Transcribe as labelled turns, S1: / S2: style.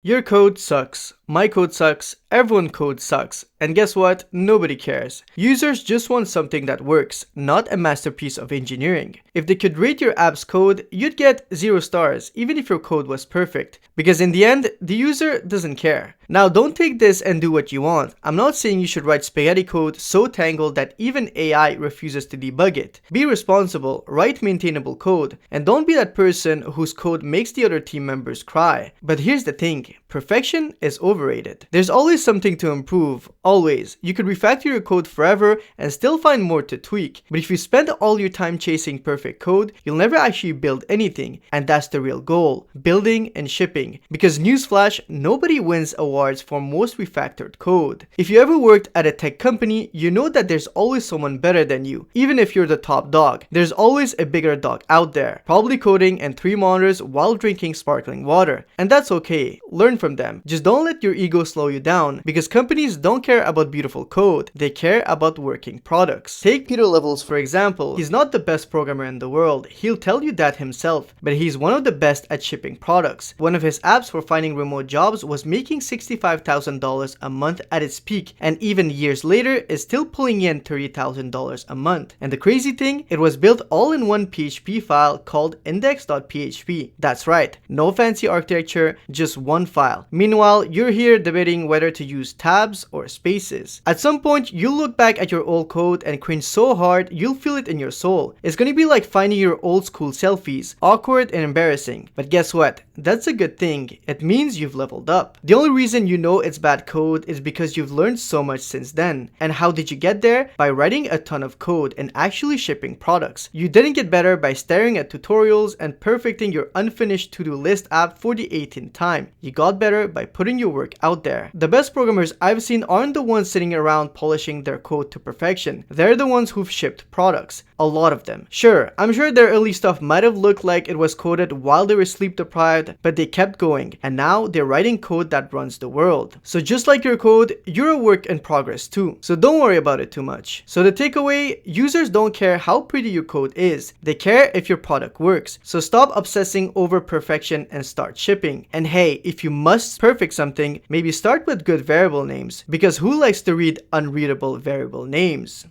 S1: Your code sucks, my code sucks, everyone's code sucks, and guess what? Nobody cares. Users just want something that works, not a masterpiece of engineering. If they could rate your app's code, you'd get 0 stars, even if your code was perfect. Because in the end, the user doesn't care. Now don't take this and do what you want. I'm not saying you should write spaghetti code so tangled that even AI refuses to debug it. Be responsible, write maintainable code, and don't be that person whose code makes the other team members cry. But here's the thing. Perfection is overrated. There's always something to improve, always. You could refactor your code forever and still find more to tweak. But if you spend all your time chasing perfect code, you'll never actually build anything. And that's the real goal, building and shipping. Because newsflash, nobody wins awards for most refactored code. If you ever worked at a tech company, you know that there's always someone better than you. Even if you're the top dog, there's always a bigger dog out there, probably coding and 3 monitors while drinking sparkling water. And that's okay. Learn from them. Just don't let your ego slow you down, because companies don't care about beautiful code, they care about working products. Take Peter Levels for example. He's not the best programmer in the world, he'll tell you that himself, but he's one of the best at shipping products. One of his apps for finding remote jobs was making $65,000 a month at its peak, and even years later is still pulling in $30,000 a month. And the crazy thing, it was built all in one PHP file called index.php. That's right, no fancy architecture, just one file. Meanwhile, you're here debating whether to use tabs or spaces. At some point, you'll look back at your old code and cringe so hard, you'll feel it in your soul. It's gonna be like finding your old school selfies, awkward and embarrassing. But guess what? That's a good thing. It means you've leveled up. The only reason you know it's bad code is because you've learned so much since then. And how did you get there? By writing a ton of code and actually shipping products. You didn't get better by staring at tutorials and perfecting your unfinished to-do list app for the 18th time. You got better by putting your work out there. The best programmers I've seen aren't the ones sitting around polishing their code to perfection. They're the ones who've shipped products. A lot of them. Sure, I'm sure their early stuff might have looked like it was coded while they were sleep deprived, but they kept going, and now they're writing code that runs the world. So just like your code, you're a work in progress too. So don't worry about it too much. So the takeaway, users don't care how pretty your code is. They care if your product works. So stop obsessing over perfection and start shipping. And hey, if you must perfect something, maybe start with good variable names, because who likes to read unreadable variable names?